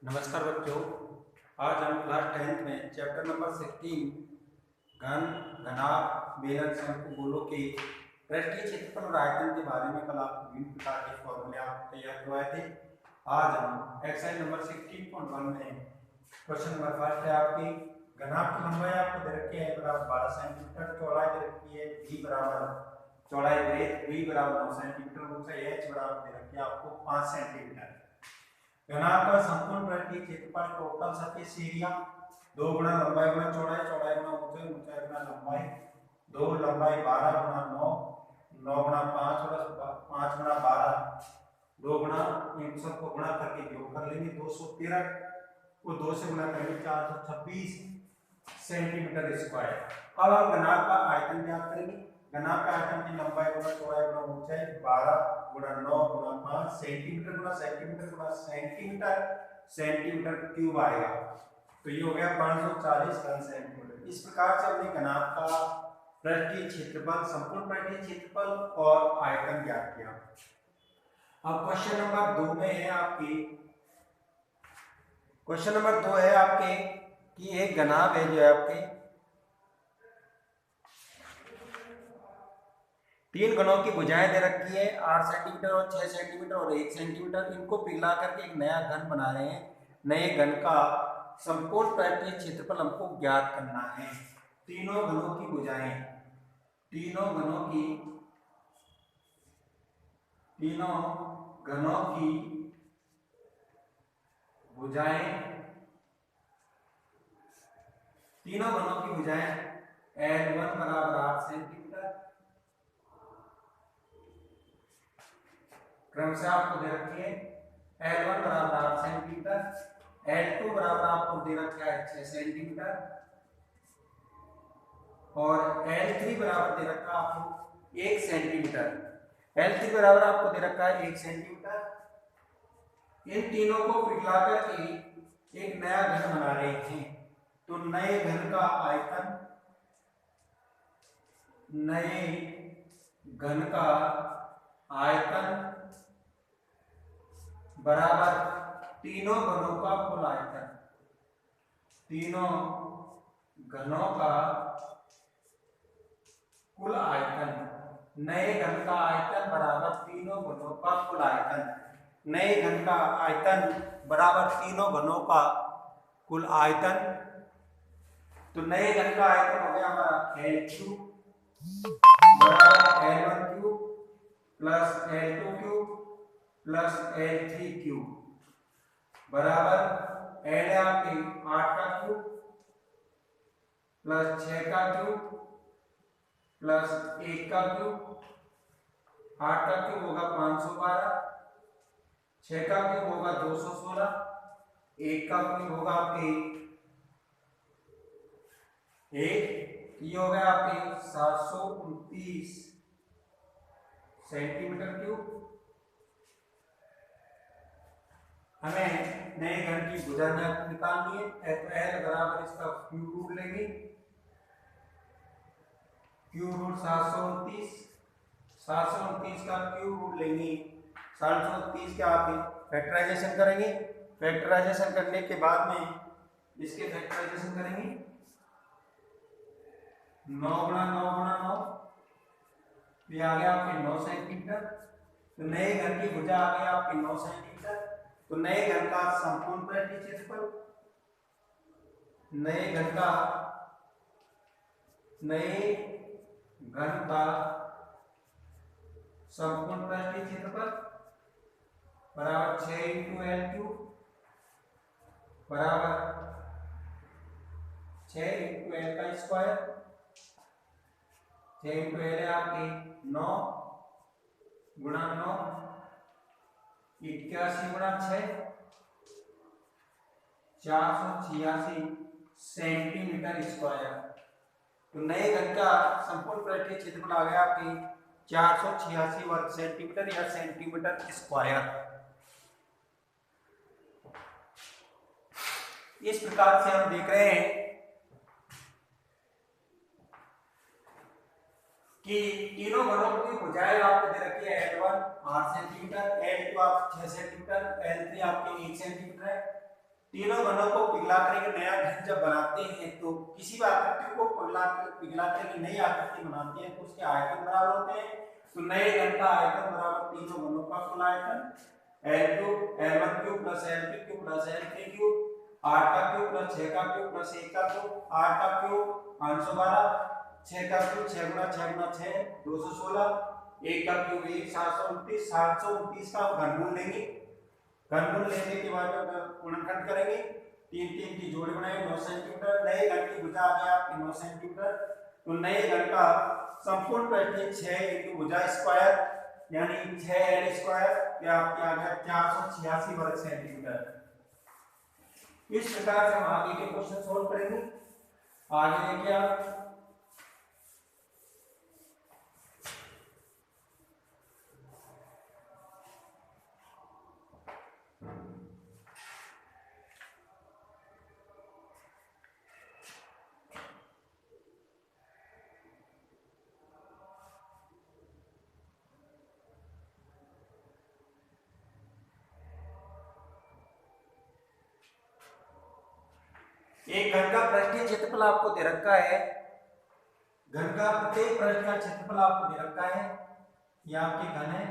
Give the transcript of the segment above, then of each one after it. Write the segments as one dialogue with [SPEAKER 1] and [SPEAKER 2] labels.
[SPEAKER 1] नमस्कार बच्चों, आज हम क्लास 10th में चैप्टर नंबर 16 घन, घनाभ, बेलक, शंकु, गोलों के पृष्ठीय क्षेत्रफल और आयतन के बारे में कल आप विभिन्न प्रकार के फॉर्मूले आप तैयार करवाए थे। आज हम एक्सरसाइज नंबर 16.1 में क्वेश्चन नंबर फर्स्ट है आपकी घनाभ की लंबाई आपको दे रखी है बराबर 12 सेंटीमीटर, चौड़ाई दे रखी है d बराबर चौड़ाई ब्रेथ v बराबर 9 सेंटीमीटर, ऊंचाई h बराबर दे रखी है आपको 5 सेंटीमीटर। घनाभ का संपूर्ण पृष्ठीय क्षेत्रफल टोटल सरफेस एरिया 2 गुना लंबाई गुना चौड़ाई, चौड़ाई गुना ऊंचाई, ऊंचाई गुना लंबाई, 2 लंबाई 12 गुना 9, 9 गुना 5 और 5 गुना 12, 2 गुना इन सबको गुणा करके योग कर लेंगे 213 को 2 से गुणा करेंगे 426 सेंटीमीटर स्क्वायर। अब हम घनाभ का आयतन ज्ञात करेंगे। घनाभ का आयतन की लंबाई गुना चौड़ाई गुना ऊंचाई 12 गुना 9 गुना 5 सेंटीमीटर गुना सेंटीमीटर गुना सेंटीमीटर सेंटीमीटर क्यूब आएगा, तो ये हो गया 540 घन सेंटीमीटर। इस प्रकार से हमने घनाभ का पृष्ठीय क्षेत्रफल, संपूर्ण पृष्ठीय क्षेत्रफल और आयतन ज्ञात किया। अब क्वेश्चन नंबर 2 में है आपकी, क्वेश्चन नंबर 2 है आपके कि एक घनाभ है जो है आपके 3 घनों की भुजाएं दे रखी है 8 सेंटीमीटर और 6 सेंटीमीटर और 1 सेंटीमीटर। इनको पिघला करके एक नया घन बना रहे हैं। नए घन का संपूर्ण पृष्ठीय क्षेत्रफल हमको ज्ञात करना है। तीनों घनों की भुजाएं, तीनों घनों की भुजाएं, तीनों घनों की भुजाएं L1 बराबर 8 सेंटीमीटर, क्रमशः आपको दे रखी है L1 बराबर 8 सेंटीमीटर, L2 बराबर आपको दे रखा है 6 सेंटीमीटर और L3 बराबर दे रखा है आपको 1 सेंटीमीटर। L3 बराबर आपको दे रखा है 1 सेंटीमीटर। इन तीनों को पिघला करके एक नया घन बना रहे हैं, तो नए घन का आयतन, नए घन का आयतन बराबर तीनों घनों का कुल आयतन, तीनों घनों का कुल आयतन। नए घन का आयतन बराबर तीनों घनों का कुल आयतन, नए घन का आयतन बराबर तीनों घनों का कुल आयतन। तो नए घन का आयतन हो गया हमारा L3 बराबर L1 cube plus L2 cube plus L3 cube बराबर L है आपके 8 का क्यूब प्लस 6 का क्यूब प्लस 1 का क्यूब। 8 का क्यूब होगा 512, 6 का क्यूब होगा 216, 1 का क्यूब होगा आपके 1, ये हो गया आपके 729 सेंटीमीटर क्यूब। हमें नए घन की भुजा निकालनी है, तो L बराबर इसका क्यूब रूट लेंगे, क्यूब रूट 729, 729 का क्यूब रूट लेंगे, 730 का आप फैक्टराइजेशन करेंगे। फैक्टराइजेशन करने के बाद में इसके फैक्टराइजेशन करेंगे 9 गुणा 9 गुणा 9, ये आ गया आपके 9 सेंटीमीटर। तो नए घन की भुजा आ गई आपके 9 सेंटीमीटर। तो नए घन का संपूर्ण पृष्ठीय क्षेत्रफल, नए घन का संपूर्ण पृष्ठीय क्षेत्रफल बराबर 6 × L क्यूब बराबर 6 × L का स्क्वायर, 6 × L है आपके 9 गुणा 9, 81 गुणा 6, 486 सेंटीमीटर स्क्वायर। तो नए घन का संपूर्ण पृष्ठीय क्षेत्रफल आ गया आपके 486 वर्ग सेंटीमीटर या सेंटीमीटर स्क्वायर। इस प्रकार से हम देख रहे हैं कि तीनों घनों की भुजाएं आपको दे रखी है L1 8 सेंटीमीटर, L2 आप 6 सेंटीमीटर, L3 आपके 1 सेंटीमीटर है। तीनों घनों को पिघला कर एक नया घन जब बनाते हैं तो किसी भी आकृति को पिघला कर एक नई आकृति बनाते हैं तो उसके आयतन बराबर होते हैं। तो नए घन का आयतन बराबर तीनों घनों का कुल आयतन L2 L1 cube plus L2 cube plus L3 cube 8 का क्यूब प्लस 6 का क्यूब प्लस 1 का क्यूब 8 का क्यूब 512 6 का क्यूब 6 गुना 6 216 1 का क्यूब 1 729 729 का घनमूल लेंगे। घनमूल लेने के बाद गुणनखंड करेंगे, 3 3 की जोड़ी बनाएंगे 9 सेंटीमीटर। नए घन की भुजा आ गया आपकी 9 सेंटीमीटर। तो नए घन का संपूर्ण पृष्ठीय 6 इंटू भुजा स्क्वायर यानी 6l स्क्वायर या आपके आ गया 486 वर्ग सेंटीमीटर। इस प्रकार से हम आगे के क्वेश्चन सोल्व करेंगे। आगे देखिए आप एक घन का पृष्ठीय क्षेत्रफल आपको दे रखा है। घन का प्रत्येक पृष्ठ का क्षेत्रफल आपको दे रखा है। यह आपके घन है।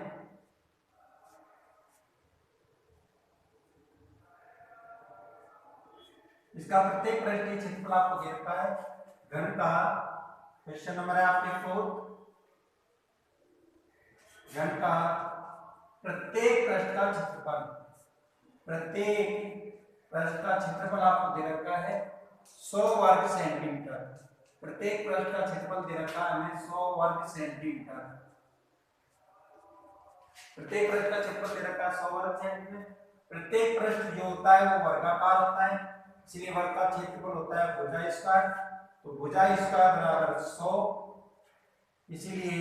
[SPEAKER 1] इसका प्रत्येक पृष्ठीय क्षेत्रफल आपको दे रखा है। घन का क्वेश्चन नंबर है आपके 4। घन का प्रत्येक पृष्ठ का क्षेत्रफल आपको दे रखा है 100 वर्ग सेंटीमीटर। प्रत्येक पृष्ठ का क्षेत्रफल दे रखा है हमें 100 वर्ग सेंटीमीटर। प्रत्येक पृष्ठ का क्षेत्रफल दे रखा है 100 वर्ग सेंटीमीटर। प्रत्येक पृष्ठ जो होता है वो वर्गाकार होता है, इसलिए वर्ग का क्षेत्रफल होता है भुजा स्क्वायर। तो भुजा स्क्वायर बराबर 100, इसीलिए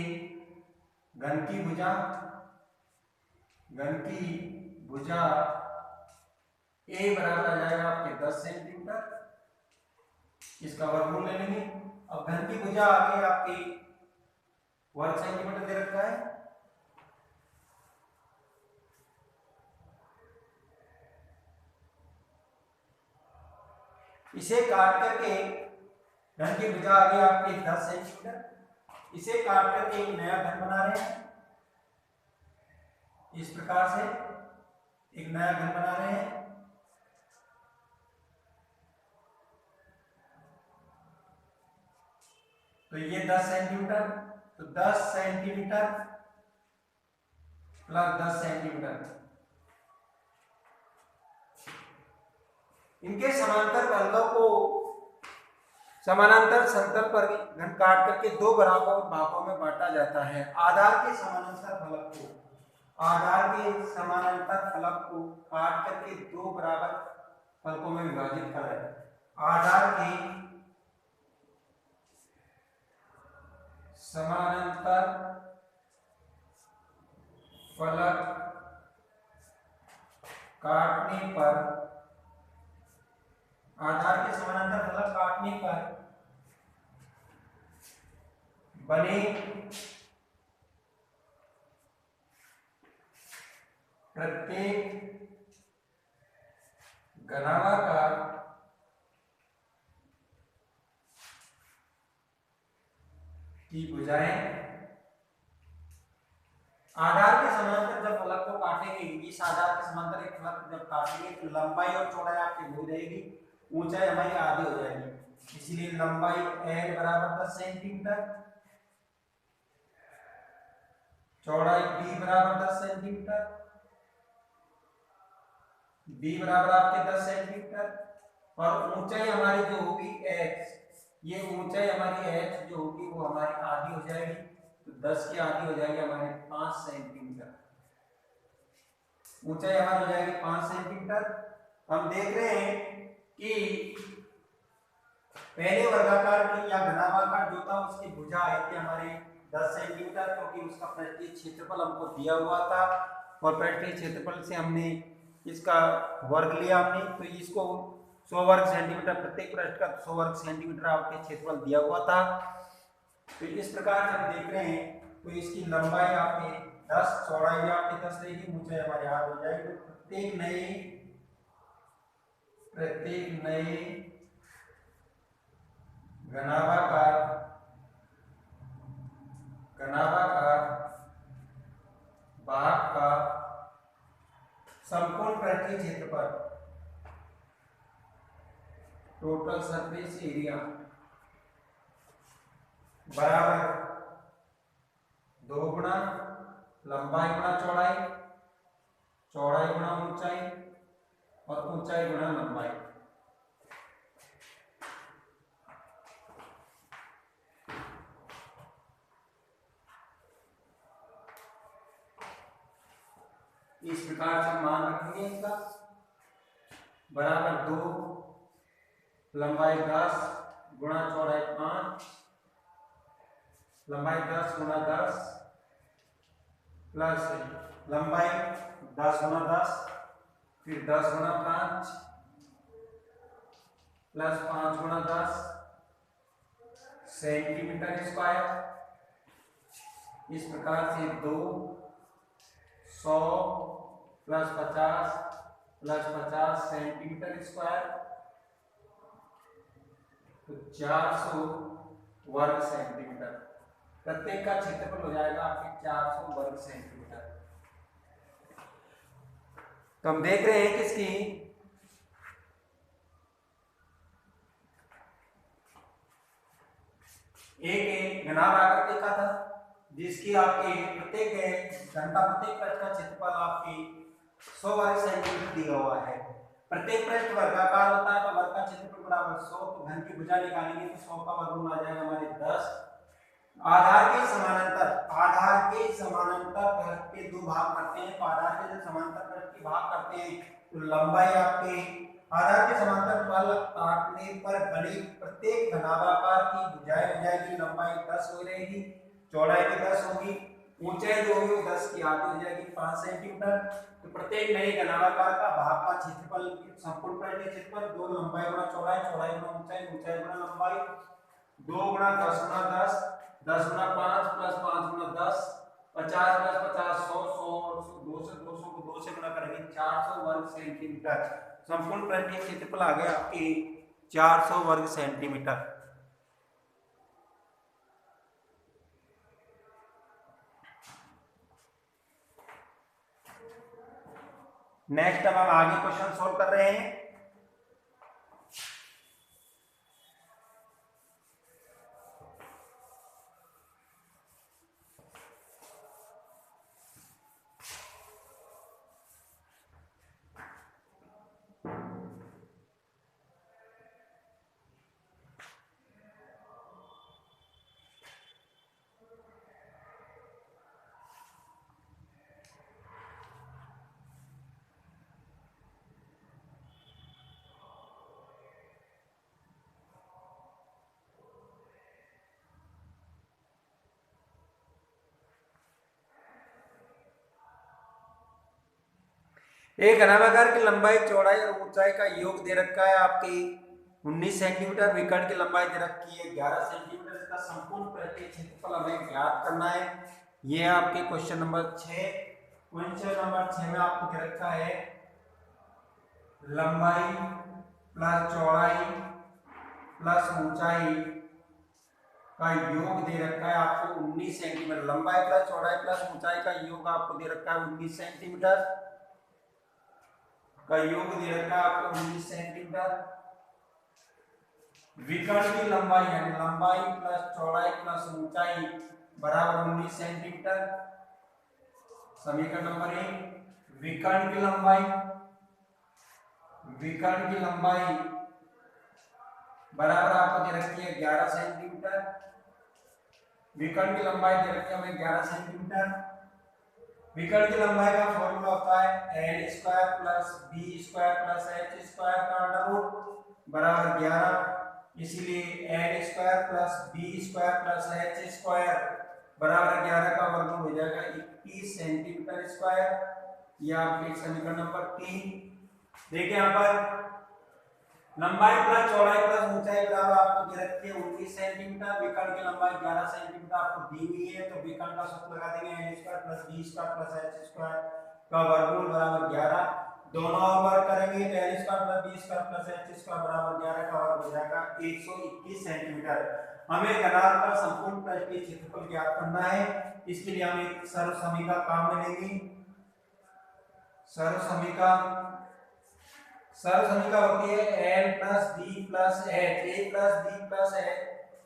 [SPEAKER 1] घन की भुजा A बराबर आ जाएगा आपके 10 सेंटीमीटर। इसका वर्गमूल ले लेंगे। अब घन की भुजा आ गई आपकी वर्ग सेंटीमीटर दे रखा है। इसे काट करके घन की भुजा आ गई आपकी 10 सेंटीमीटर। इसे काट करके एक नया घन बना रहे हैं। इस प्रकार से एक नया घन बना रहे हैं। तो ये 10 सेंटीमीटर, तो 10 सेंटीमीटर प्लस 10 सेंटीमीटर, इनके समांतर फलकों को समानांतर समतल पर घन काट करके दो बराबर भागों में बांटा जाता है। आधार के समानांतर फलक को काट करके दो बराबर फलकों में विभाजित करें। आधार के समानांतर फलक काटने पर बने प्रत्येक घनाभाग की भुजाएं आधार के समांतर जब फलक को काटेंगे, इस आधार के समांतर एक फलक जब काटेंगे तो लंबाई और चौड़ाई आपकी हो जाएगी, ऊंचाई हमारी आधी हो जाएगी। इसलिए लंबाई L बराबर 10 सेंटीमीटर, चौड़ाई B बराबर 10 सेंटीमीटर, B बराबर आपके 10 सेंटीमीटर और ऊंचाई हमारी जो होगी H, ये ऊंचाई हमारी H जो होगी वो हमारी आधी हो जाएगी। तो 10 की आधी हो जाएगी हमारे 5 सेंटीमीटर, ऊंचाई हमारी हो जाएगी 5 सेंटीमीटर। हम देख रहे हैं कि पहले वर्गाकार की या घनाभाग जो था उसकी भुजा आई थी हमारी 10 सेंटीमीटर, क्योंकि उसका पृष्ठीय क्षेत्रफल हमको दिया हुआ था और पृष्ठीय क्षेत्रफल से हमने इसका वर्ग लिया हमने, तो इसको 100 वर्ग सेंटीमीटर प्रत्येक पृष्ठ का 100 वर्ग सेंटीमीटर आपके क्षेत्रफल दिया हुआ था। तो इस प्रकार से हम देख रहे हैं तो इसकी लंबाई आपके 10, चौड़ाई से हमारे याद हो जाएगी। तो प्रत्येक नए घनाभाकार भाग का संपूर्ण पृष्ठीय क्षेत्रफल, टोटल सरफेस एरिया, बराबर 2 गुना लंबाई गुना चौड़ाई, चौड़ाई गुना ऊंचाई और ऊंचाई गुना लंबाई। इस प्रकार से मान रखेंगे इसका, बराबर 2 लंबाई 10 गुना चौड़ाई 5, लंबाई 10 गुना 10 प्लस लंबाई 10 गुना 10 फिर 10 गुना 5 प्लस 5 गुना 10 सेंटीमीटर स्क्वायर। इस प्रकार से 2 100 प्लस 50 सेंटीमीटर स्क्वायर, तो 400 वर्ग सेंटीमीटर। प्रत्येक का क्षेत्रफल हो जाएगा आपके 400 वर्ग सेंटीमीटर। तो हम देख रहे हैं किसकी, एक घनाभ आकृति का था जिसकी आपके प्रत्येक प्रत्येक पृष्ठ का क्षेत्रफल आपकी 100 वर्ग सेंटीमीटर दिया हुआ है। प्रत्येक पृष्ठ वर्गाकार होता है तो वर्ग का क्षेत्रफल बराबर 100, तो घन की भुजा निकालेंगे तो 100 का वर्गमूल आ जाएगा हमारे 10। आधार के समानांतर पृष्ठ के 2 भाग करते हैं, तो आधार के जब समांतर पृष्ठ के भाग करते हैं तो लंबाई आपके आधार के समांतर पल काटने पर बनी प्रत्येक घनाभाकार की भुजाएं हो जाएगी, लंबाई 10 हो रहेगी, चौड़ाई भी 10 होगी, ऊंचाई जो होगी 10 की आधी हो जाएगी 5 सेंटीमीटर। तो प्रत्येक नए घनाभाकार का भाग का क्षेत्रफल संपूर्ण पृष्ठीय क्षेत्रफल 2 लंबाई गुना चौड़ाई, चौड़ाई गुना ऊंचाई, ऊंचाई गुना लंबाई, 2 गुना 10 गुना 10, 10 गुना 5 प्लस 5 गुना 10, 50 प्लस 50 100, 200 को 2 से गुना करेंगे 400 वर्ग सेंटीमीटर। संपूर्ण पृष्ठीय क्षेत्रफल आ गया आपके 400 वर्ग सेंटीमीटर। नेक्स्ट अब हम आगे क्वेश्चन सोल्व कर रहे हैं। एक घनाभाकार की लंबाई, चौड़ाई और ऊंचाई का योग दे रखा है आपकी 19 सेंटीमीटर, विकर्ण की लंबाई दे रखी है 11 सेंटीमीटर। इसका संपूर्ण पृष्ठीय क्षेत्रफल हमें ज्ञात करना है। ये आपके क्वेश्चन नंबर 6। क्वेश्चन नंबर 6 में आपको दे रखा है लंबाई प्लस चौड़ाई प्लस ऊंचाई का योग दे रखा है आपको 19 सेंटीमीटर। लंबाई प्लस चौड़ाई प्लस ऊंचाई का योग आपको दे रखा है 19 सेंटीमीटर का योग दे रखा है आपको 19 सेंटीमीटर। विकर्ण की लंबाई यानी लंबाई प्लस चौड़ाई प्लस ऊंचाई बराबर 19 सेंटीमीटर। समीकरण नंबर 1, विकर्ण की लंबाई बराबर आपको दे रखी है 11 सेंटीमीटर। विकर्ण की लंबाई दे रखी है हमें 11 सेंटीमीटर। विकर्ण की लंबाई का फॉर्मूला होता है L square plus B square plus H square का अंडर रूट बराबर 11। इसीलिए L square plus B square plus H square बराबर 11 का वर्गमूल हो जाएगा 21 सेंटीमीटर स्क्वायर। यह आपके समीकरण नंबर 3। देखिए यहाँ पर लंबाई प्लस चौड़ाई प्लस ऊंचाई बराबर आपको दे रखी है 19 सेंटीमीटर। विकर्ण की लंबाई 11 सेंटीमीटर आपको दी हुई है, तो विकर्ण का सूत्र लगा देंगे L square plus B square plus H square का वर्गमूल बराबर 11। दोनों और वर्ग करेंगे तो l square plus b square plus h square बराबर 11 का वर्ग हो जाएगा 121 सेंटीमीटर। हमें घनाभ का संपूर्ण पृष्ठीय क्षेत्रफल ज्ञात करना है। इसके लिए हमें एक सर्व समीकरण काम में लेंगे। सर्व समीकरण होती है l plus b plus h, a plus b plus h,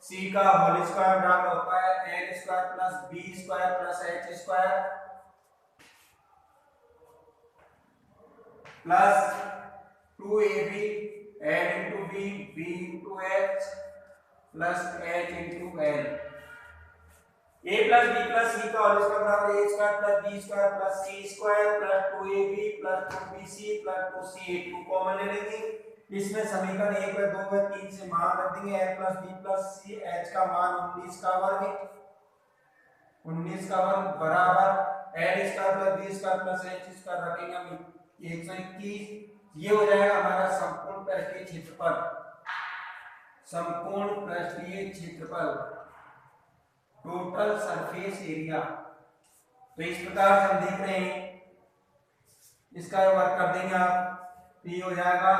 [SPEAKER 1] c का होल स्क्वायर बराबर होता है l square plus b square plus h square plus 2ab l into b into h plus h into l। a plus b plus c का whole square बराबर a square plus b square plus c square plus 2ab plus 2bc plus 2c। 2 common ले लेंगे। इसमें समीकरण 1 व 2 व 3 से मान रख देंगे। l plus b plus c h का मान 19 का वर्ग बराबर l square plus b square plus h square रखेंगे हम 121। ये हो जाएगा हमारा संपूर्ण पृष्ठीय क्षेत्रफल। संपूर्ण पृष्ठीय क्षेत्रफल टोटल सरफेस एरिया। तो इस प्रकार से हम देख रहे हैं, इसका वर्क कर देंगे आप। ये हो जाएगा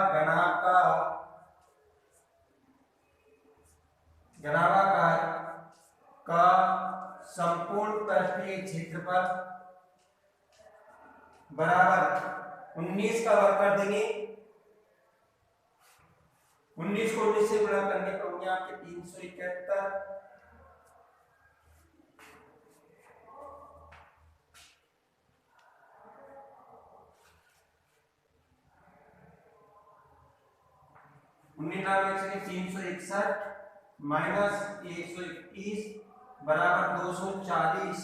[SPEAKER 1] घनाभाकार का संपूर्ण पृष्ठीय क्षेत्रफल बराबर 19 का वर्क कर देंगे। 19 को 19 से गुणा करने पर होंगे आपके 371। उन्नीस 361 माइनस 121 बराबर 240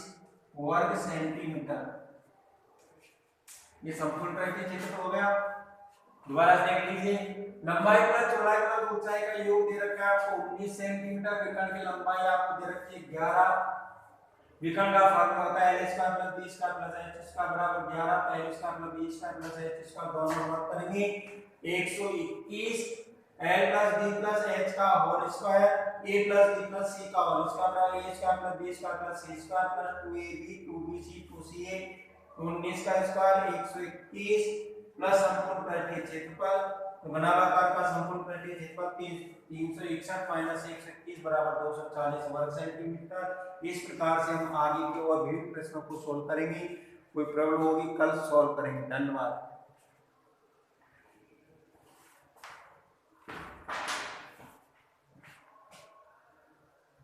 [SPEAKER 1] वर्ग सेंटीमीटर। ये संपूर्ण पृष्ठीय क्षेत्रफल हो गया। दोबारा देख लीजिए, लंबाई प्लस चौड़ाई प्लस ऊंचाई का योग दे रखा है आपको 19 सेंटीमीटर। विकर्ण की लंबाई आपको दे रखी है 11। विकर्ण का फॉर्मूला होता है l square plus b square plus h square बराबर 11। तो l square plus b square plus h square दोनों वर्ग करेंगे 121। l plus b plus h का whole square a plus b plus c का होल स्क्वायर बराबर a square plus b square plus c square plus 2ab 2bc 2ca 19 का square 121 plus संपूर्ण पृष्ठीय क्षेत्रफल। तो घनाभाकार का संपूर्ण पृष्ठीय क्षेत्रफल 361 माइनस 121 बराबर 240 वर्ग सेंटीमीटर। इस प्रकार से हम आगे के और विभिन्न प्रश्नों को सोल्व करेंगे। कोई प्रॉब्लम होगी कल सॉल्व करेंगे। धन्यवाद।